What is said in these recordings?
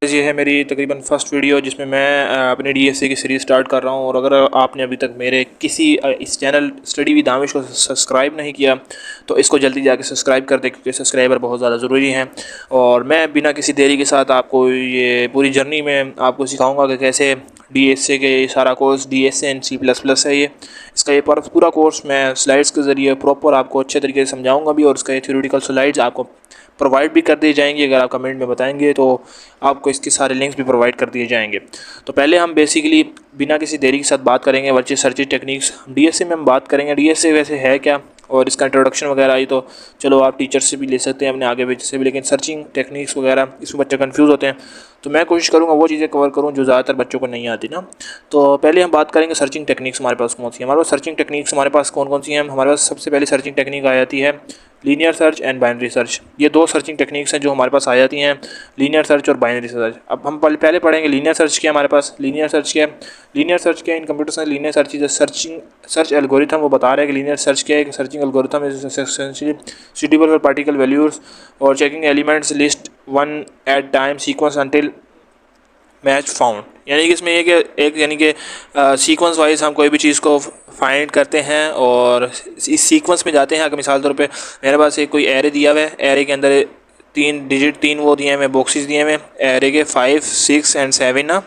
ये है मेरी तकरीबन फ़र्स्ट वीडियो जिसमें मैं अपने डीएसए की सीरीज़ स्टार्ट कर रहा हूँ। और अगर आपने अभी तक मेरे किसी इस चैनल स्टडी विद दानिश को सब्सक्राइब नहीं किया तो इसको जल्दी जाके सब्सक्राइब कर दें, क्योंकि सब्सक्राइबर बहुत ज़्यादा ज़रूरी हैं। और मैं बिना किसी देरी के साथ आपको ये पूरी जर्नी में आपको सिखाऊँगा कि कैसे डीएसए के सारा कोर्स डीएसए एंड C++ है। इसका ये पूरा कोर्स मैं स्लाइड्स के ज़रिए प्रॉपर आपको अच्छे तरीके से समझाऊँगा भी, और इसका ये थ्योरेटिकल स्लाइड्स आपको प्रोवाइड भी कर दी जाएंगी। अगर आप कमेंट में बताएंगे तो आपको इसके सारे लिंक्स भी प्रोवाइड कर दिए जाएंगे। तो पहले हम बेसिकली बिना किसी देरी के साथ बात करेंगे वर्चुअल सर्चिंग टेक्निक्स। डीएसए में हम बात करेंगे डीएसए वैसे है क्या और इसका इंट्रोडक्शन वगैरह आई तो चलो आप टीचर से भी ले सकते हैं, अपने आगे बच्चे से भी, लेकिन सर्चिंग टेक्निक्स वगैरह इसमें बच्चे कंफ्यूज होते हैं। तो मैं कोशिश करूँगा वो चीज़ें कवर करूँ जो ज़्यादातर बच्चों को नहीं आती ना। तो पहले हम बात करेंगे सर्चिंग टेक्निक्स हमारे पास कौन सी है। हमारे पास सर्चिंग टेक्निक्स हमारे पास कौन कौन सी हैं। हमारे पास सबसे पहले सर्चिंग टेक्निक आ जाती है linear search and binary search. ये दो सर्चिंग टेक्निक्स हैं जो हमारे पास आ जाती हैं, लीनियर सर्च और बाइनरी सर्च। अब हम पहले पढ़ेंगे लीनियर सर्च क्या है। हमारे पास लीनियर सर्च क्या है। लीनियर सर्च क्या है इन computer science. Linear search is search algorithm. वो बता रहे हैं कि लीनियर सर्च क्या है। Searching algorithm is essentially suitable for particle values और checking elements list one at time sequence until match found. यानी कि इसमें एक यानी कि सीक्वेंस वाइज हम कोई भी चीज़ को फाइंड करते हैं और इस सीक्वेंस में जाते हैं। अगर मिसाल तौर पे मेरे पास एक कोई एरे दिया हुआ है, एरे के अंदर 3 वो दिए हैं, बॉक्सेस दिए हैं एरे के 5, 6 एंड 7 ना।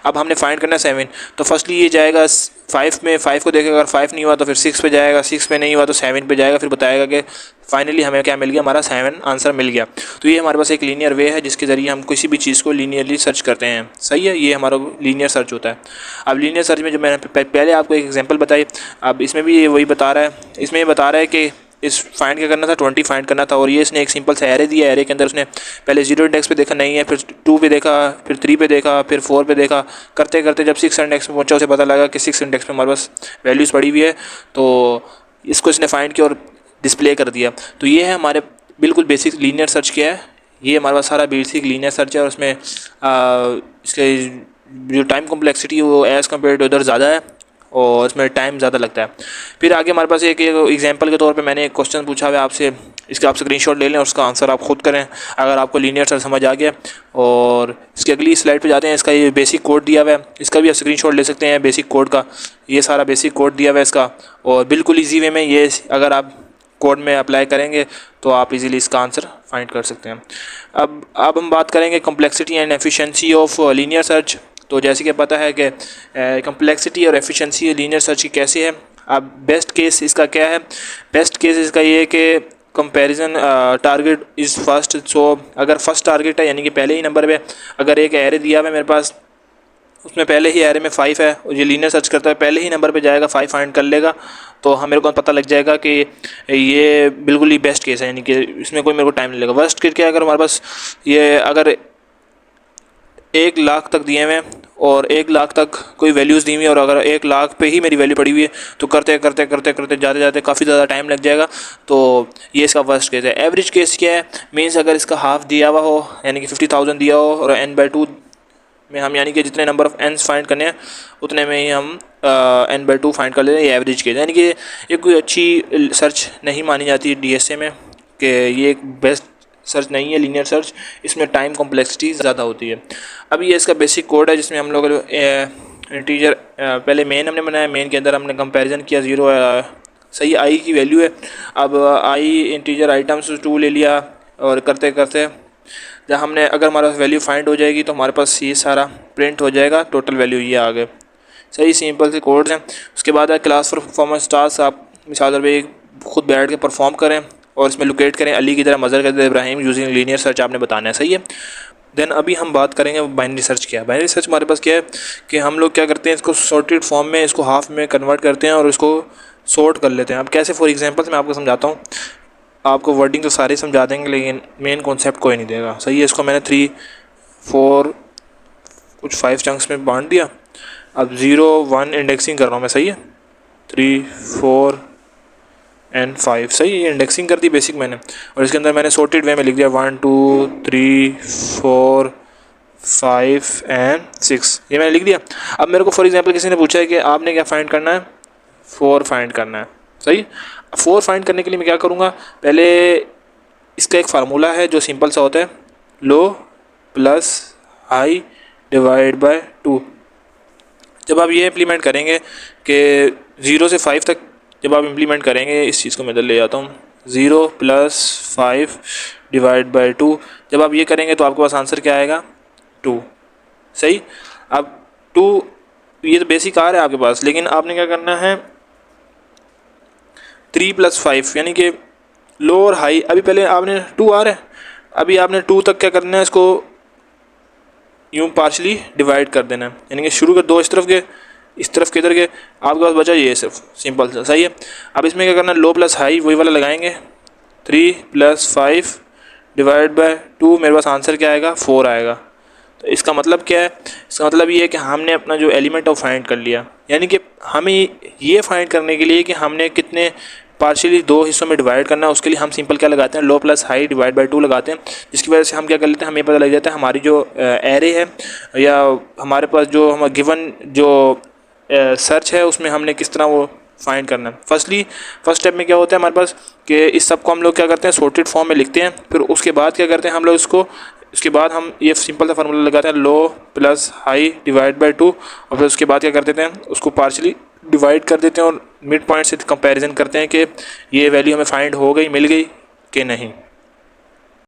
अब हमने फाइंड करना है 7। तो फर्स्टली ये जाएगा 5 में, 5 को देखेगा, अगर 5 नहीं हुआ तो फिर 6 पे जाएगा, 6 पे नहीं हुआ तो 7 पे जाएगा, फिर बताएगा कि फाइनली हमें क्या मिल गया, हमारा 7 आंसर मिल गया। तो ये हमारे पास एक लीनियर वे है जिसके ज़रिए हम किसी भी चीज़ को लीनियरली सर्च करते हैं। सही है, ये हमारा लीनियर सर्च होता है। अब लीनियर सर्च में जो मैंने पहले आपको एक एग्जांपल बताई, अब इसमें भी ये वही बता रहा है। इसमें ये बता रहा है कि इस फाइंड क्या करना था, 20 फाइंड करना था। और ये इसने एक सिंपल सा एरे दिया। एरे के अंदर उसने पहले 0 इंडेक्स पे देखा नहीं है, फिर 2 पे देखा, फिर 3 पे देखा, फिर 4 पे देखा। करते करते जब 6 इंडेक्स पे पहुंचा उसे पता लगा कि 6 इंडेक्स पे हमारे पास वैल्यूज़ पड़ी हुई है। तो इसको इसने फाइंड किया और डिस्प्ले कर दिया। तो ये है हमारे बिल्कुल बेसिक लीनियर सर्च किया है। ये हमारे पास सारा बेसिक लीनियर सर्च है और उसमें इसके जो टाइम कॉम्प्लेक्सिटी है वो एज़ कम्पेयर टू उधर ज़्यादा है और इसमें टाइम ज़्यादा लगता है। फिर आगे हमारे पास एक एग्जांपल के तौर पे मैंने एक क्वेश्चन पूछा हुआ है आपसे, इसका आप स्क्रीनशॉट ले लें और उसका आंसर आप खुद करें अगर आपको लीनियर सर्च समझ आ गया। और इसकी अगली स्लाइड पे जाते हैं। इसका ये बेसिक कोड दिया हुआ है, इसका भी आप स्क्रीनशॉट ले सकते हैं बेसिक कोड का। ये सारा बेसिक कोड दिया हुआ है इसका, और बिल्कुल ईजी वे में ये अगर आप कोड में अप्लाई करेंगे तो आप इजीली इसका आंसर फाइंड कर सकते हैं। अब हम बात करेंगे complexity and efficiency of linear search. तो जैसे कि पता है कि कॉम्प्लेक्सिटी और एफिशिएंसी लीनियर सर्च की कैसे है। अब बेस्ट केस इसका क्या है। बेस्ट केस इसका ये है कि कंपैरिजन टारगेट इज़ फर्स्ट। सो अगर फर्स्ट टारगेट है यानी कि पहले ही नंबर पे अगर एक एरे दिया हुआ है मेरे पास, उसमें पहले ही एरे में 5 है और ये लीनियर सर्च करता है, पहले ही नंबर पे जाएगा 5 फाइंड कर लेगा, तो हम मेरे को पता लग जाएगा कि ये बिल्कुल ही बेस्ट केस है, यानी कि इसमें कोई मेरे को टाइम नहीं लगेगा। वर्स्ट केस क्या है, अगर हमारे पास ये अगर 1 लाख तक दिए हुए हैं और 1 लाख तक कोई वैल्यूज़ दी हुई है और अगर 1 लाख पे ही मेरी वैल्यू पड़ी हुई है तो करते करते करते करते जाते जाते काफ़ी ज़्यादा टाइम लग जाएगा। तो ये इसका वर्स्ट केस है। एवरेज केस क्या है, मीन्स अगर इसका हाफ दिया हुआ हो यानी कि 50,000 दिया हो और n/2 में हम यानी कि जितने नंबर ऑफ़ एंस फाइंड करने हैं उतने में ही हम n/2 फाइंड कर लेते हैं। ये एवरेज केस यानी कि ये कोई अच्छी सर्च नहीं मानी जाती है डीएसए में, कि ये एक बेस्ट सर्च नहीं है लीनियर सर्च। इसमें टाइम कॉम्प्लेक्सिटी ज़्यादा होती है। अब ये इसका बेसिक कोड है जिसमें हम लोग इंटीजर पहले मेन हमने बनाया, मेन के अंदर हमने कंपैरिजन किया 0 सही आई की वैल्यू है। अब आई इंटीजर आइटम्स 2 ले लिया और करते करते जब हमने अगर हमारे पास वैल्यू फाइंड हो जाएगी तो हमारे पास ये सारा प्रिंट हो जाएगा, टोटल वैल्यू ये आ गए। सही सिंपल से कोड्स हैं। उसके बाद है क्लास फॉर परफॉर्मेंस टास्क। आप मिसाल तौर पे खुद बैठ के परफॉर्म करें और इसमें लोकेट करें अली की तरह मज़र करते इब्राहिम यूजिंग लीनियर सर्च आपने बताना है। सही है। देन अभी हम बात करेंगे बाइनरी सर्च क्या है। बाइनरी सर्च हमारे पास क्या है कि हम लोग क्या करते हैं, इसको सॉर्टेड फॉर्म में इसको हाफ में कन्वर्ट करते हैं और इसको सॉर्ट कर लेते हैं। अब कैसे, फॉर एग्जांपल मैं आपको समझाता हूँ। आपको वर्डिंग तो सारे समझा देंगे लेकिन मेन कॉन्सेप्ट कोई नहीं देगा। सही है। इसको मैंने 3, 4 कुछ 5 चंक्स में बांट दिया। अब 0, 1 इंडेक्सिंग कर रहा हूँ मैं। सही है। 3, 4 एंड 5। सही है, इंडेक्सिंग कर दी बेसिक मैंने, और इसके अंदर मैंने सॉर्टेड वे में लिख दिया 1, 2, 3, 4, 5 एंड 6। ये मैंने लिख दिया। अब मेरे को फॉर एग्जांपल किसी ने पूछा है कि आपने क्या फाइंड करना है, 4 फाइंड करना है। सही। 4 फाइंड करने के लिए मैं क्या करूँगा, पहले इसका एक फार्मूला है जो सिंपल सा होता है, लो प्लस हाई डिवाइड बाय 2। जब आप ये इम्प्लीमेंट करेंगे कि 0 से 5 तक जब आप इम्प्लीमेंट करेंगे, इस चीज़ को मैं इधर ले जाता हूँ, 0 + 5 डिवाइड बाय 2, जब आप ये करेंगे तो आपके पास आंसर क्या आएगा, 2। सही। अब 2 ये तो बेसिक आ रहा है आपके पास, लेकिन आपने क्या करना है, 3 + 5 यानी कि लो और हाई। अभी पहले आपने 2 आ रहा है, अभी आपने 2 तक क्या करना है, इसको यूँ पार्शली डिवाइड कर देना है, यानी कि शुरू कर दो इस तरफ के, इस तरफ के इधर के, आपके पास बचा ये सिर्फ, सिंपल सा। सही है। अब इसमें क्या करना है, लो प्लस हाई वही वाला लगाएंगे, 3 + 5 डिवाइड बाय 2, मेरे पास आंसर क्या आएगा, 4 आएगा। तो इसका मतलब क्या है, इसका मतलब ये है कि हमने अपना जो एलिमेंट है वो फाइंड कर लिया। यानी कि हमें ये फाइंड करने के लिए कि हमने कितने पार्शियली 2 हिस्सों में डिवाइड करना है, उसके लिए हम सिंपल क्या लगाते हैं, लो प्लस हाई डिवाइड बाय 2 लगाते हैं, जिसकी वजह से हम क्या कर लेते हैं, हमें पता लग जाता है हमारी जो एरे है या हमारे पास जो हम गिवन जो सर्च है उसमें हमने किस तरह वो फाइंड करना है। फर्स्ट स्टेप में क्या होता है हमारे पास कि इस सब को हम लोग क्या करते हैं, सॉर्टेड फॉर्म में लिखते हैं। फिर उसके बाद क्या करते हैं हम लोग इसको, उसके बाद हम ये सिंपल सा फार्मूला लगाते हैं, लो प्लस हाई डिवाइड बाय 2, और फिर उसके बाद क्या कर देते हैं, उसको पार्शली डिवाइड कर देते हैं और मिड पॉइंट से कंपैरिजन करते हैं कि ये वैल्यू हमें फाइंड हो गई, मिल गई कि नहीं।